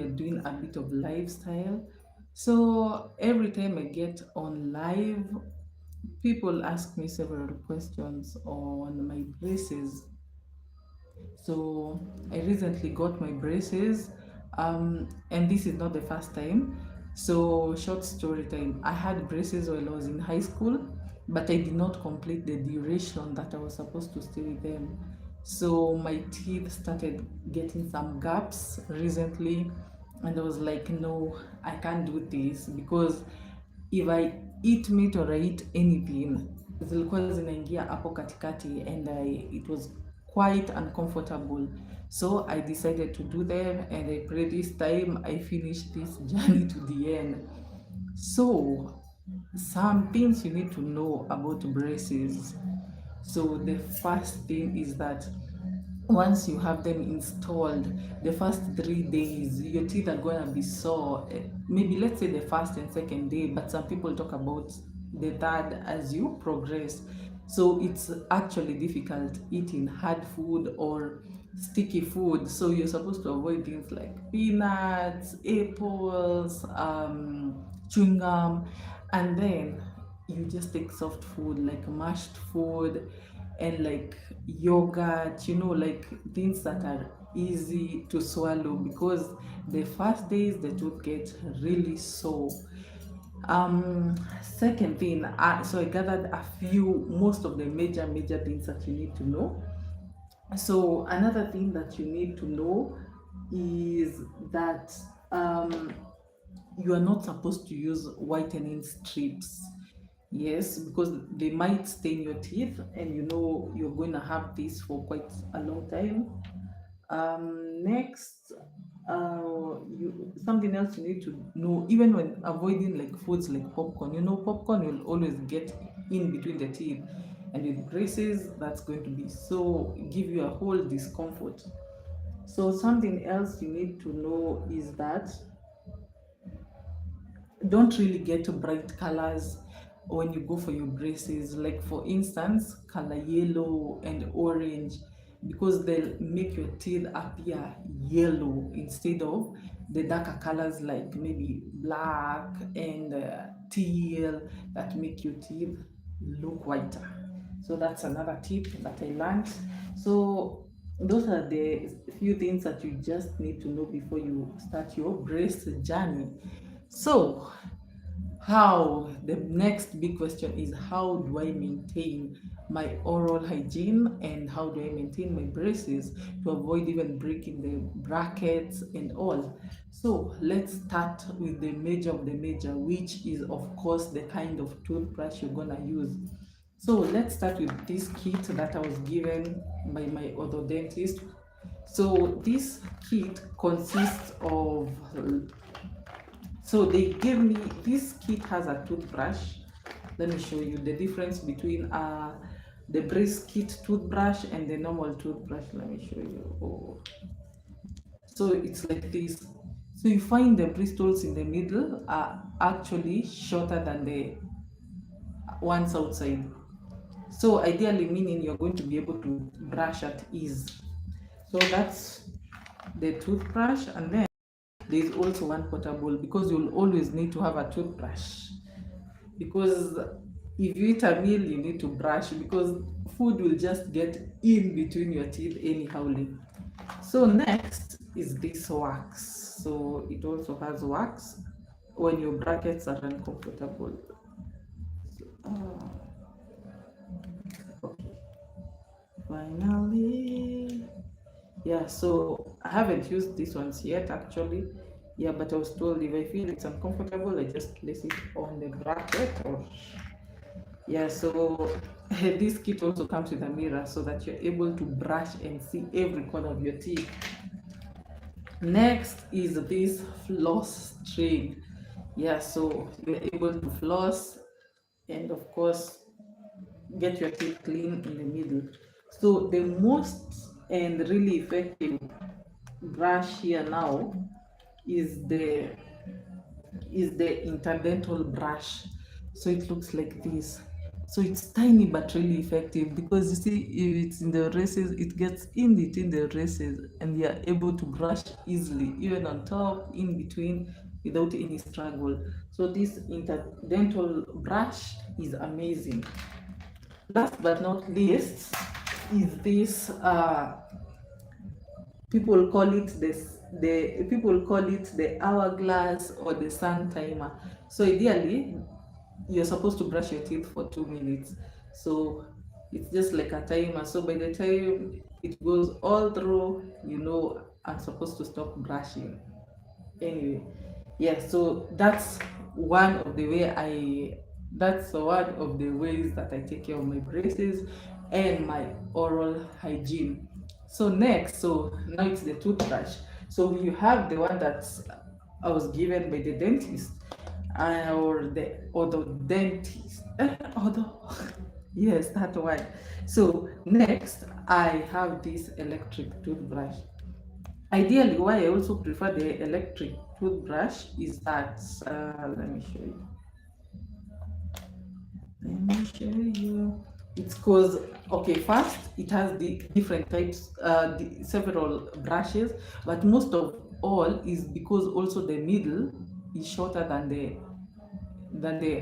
are doing a bit of lifestyle. So every time I get on live, people ask me several questions on my braces. So I recently got my braces, and this is not the first time. So short story time. I had braces while I was in high school, but I did not complete the duration that I was supposed to stay with them. So my teeth started getting some gaps recently, and I was like, no, I can't do this because if I eat meat or I eat anything, zilikuwa zinaingia hapo katikati, and it was quite uncomfortable. So I decided to do them, and I pray this time I finish this journey to the end. So some things you need to know about braces. So the first thing is that once you have them installed, the first 3 days your teeth are going to be sore. Maybe let's say the first and second day, but some people talk about the third as you progress. So it's actually difficult eating hard food or sticky food. So you're supposed to avoid things like peanuts, apples, chewing gum, and then you just take soft food like mashed food and like yogurt, like things that are easy to swallow, because the first days the tooth gets really sore. Second thing, so I gathered a few, most of the major things that you need to know. So another thing that you need to know is that you are not supposed to use whitening strips. Yes, because they might stain your teeth, and you're going to have this for quite a long time. Next, something else you need to know, even when avoiding like foods like popcorn. Popcorn will always get in between the teeth, and with braces, that's going to be so give you a whole discomfort. So something else you need to know is that don't really get bright colors when you go for your braces, like for instance color yellow and orange, because they'll make your teeth appear yellow instead of the darker colors like maybe black and teal that make your teeth look whiter. So that's another tip that I learned. So those are the few things that you just need to know before you start your brace journey. So how the next big question is, how do I maintain my oral hygiene, and how do I maintain my braces to avoid even breaking the brackets and all? So let's start with the major of the major, which is of course the kind of toothbrush you're gonna use. So let's start with this kit that I was given by my orthodontist. So this kit consists of, so they gave me, this kit has a toothbrush. Let me show you the difference between the brace kit toothbrush and the normal toothbrush. Let me show you. Oh. So it's like this. So you find the bristles in the middle are actually shorter than the ones outside. So ideally, meaning you're going to be able to brush at ease. So that's the toothbrush, and then there's also one portable, because you'll always need to have a toothbrush, because if you eat a meal you need to brush, because food will just get in between your teeth anyhow. So next is this wax. So it also has wax when your brackets are uncomfortable. So, okay, finally. Yeah, so I haven't used these ones yet actually. Yeah, but I was told if I feel it's uncomfortable, I just place it on the bracket. Or yeah, so this kit also comes with a mirror so that you're able to brush and see every corner of your teeth. Next is this floss tray. Yeah, so you're able to floss and of course get your teeth clean in the middle. So the most and really effective brush here now is the interdental brush. So it looks like this. So it's tiny but really effective, because you see, if it's in the races, it gets in between the races and you're able to brush easily, even on top, in between, without any struggle. So this interdental brush is amazing. Last but not least is this people call it the people call it the hourglass or the sun timer. So ideally, you're supposed to brush your teeth for 2 minutes. So it's just like a timer. So by the time it goes all through, I'm supposed to stop brushing. Anyway, yeah, so that's one of the ways that I take care of my braces and my oral hygiene. So next, so now it's the toothbrush. So you have the one that I was given by the dentist, or the orthodontist. Yes, that one. So next, I have this electric toothbrush. Ideally, why I also prefer the electric toothbrush is that, let me show you. Let me show you. It's because, okay, first it has the different types, several brushes, but most of all is because also the middle is shorter than the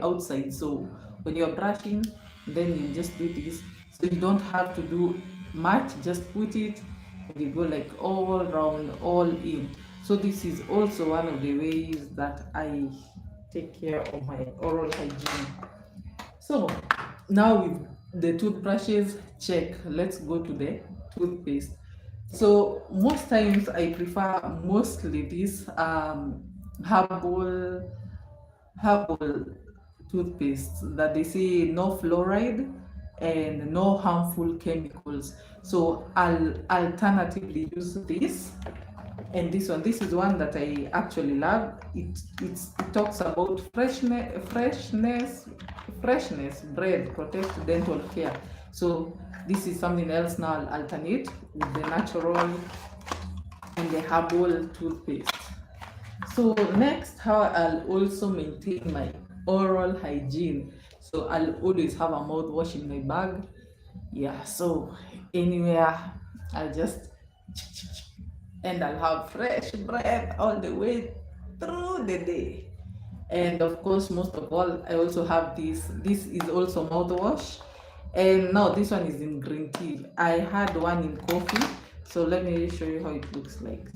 outside. So when you're brushing, then you just do this. So you don't have to do much, just put it and you go like all round, all in. So this is also one of the ways that I take care of my oral hygiene. So now with the toothbrushes, check. Let's go to the toothpaste. So most times I prefer mostly this herbal toothpaste that they say no fluoride and no harmful chemicals. So I'll alternatively use this and this one. This is one that I actually love. It talks about freshness breath protect dental care. So this is something else. Now I'll alternate with the natural and the herbal toothpaste. So next, how I'll also maintain my oral hygiene. So I'll always have a mouthwash in my bag. Yeah, so anywhere I'll just and I'll have fresh breath all the way through the day. And of course, most of all, I also have this. This is also mouthwash. And now this one is in green tea. I had one in coffee. So let me show you how it looks like.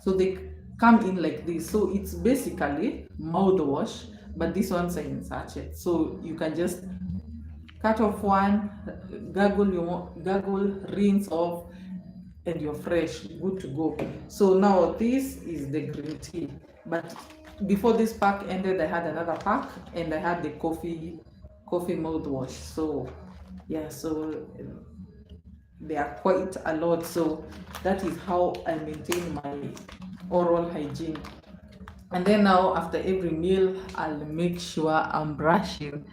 So they come in like this. So it's basically mouthwash, but this one's in sachet. So you can just cut off one, gargle, rinse off, and you're fresh, good to go. So now this is the green tea. But before this pack ended, I had another pack, and I had the coffee mouthwash. So yeah, so they are quite a lot. So that is how I maintain my oral hygiene. And then now after every meal, I'll make sure I'm brushing.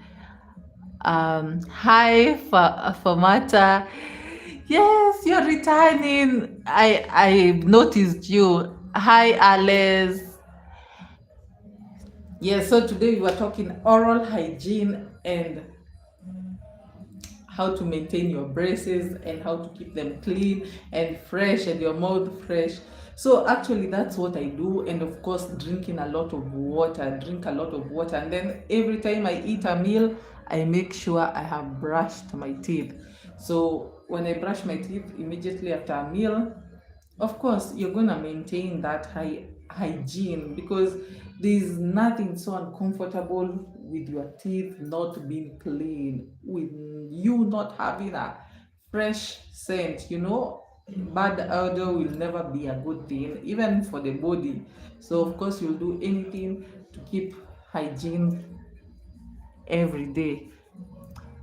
Hi, Famata. Yes, you're returning. I noticed you. Hi, Alice. Yes, so today we were talking oral hygiene and how to maintain your braces and how to keep them clean and fresh and your mouth fresh. So actually that's what I do. And of course, drinking a lot of water, drink a lot of water. And then every time I eat a meal, I make sure I have brushed my teeth. So when I brush my teeth immediately after a meal, of course you're gonna maintain that hygiene, because there's nothing so uncomfortable with your teeth not being clean, with you not having a fresh scent. Bad odor will never be a good thing, even for the body. So of course you'll do anything to keep hygiene every day.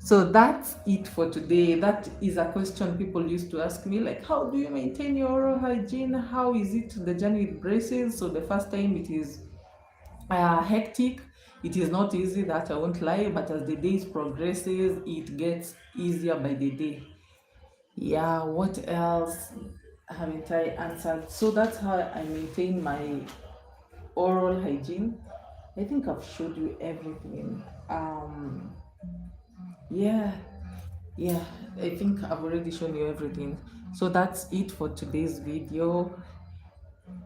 So that's it for today. That is a question people used to ask me, like, how do you maintain your oral hygiene? How is it the journey with braces? So the first time it is hectic. It is not easy, that I won't lie, but as the days progresses, it gets easier by the day. Yeah, what else haven't I answered? So that's how I maintain my oral hygiene. I think I've showed you everything. Yeah, yeah, I think I've already shown you everything. So that's it for today's video.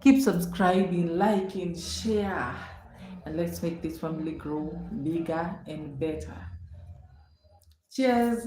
Keep subscribing, liking, share, and let's make this family grow bigger and better. Cheers.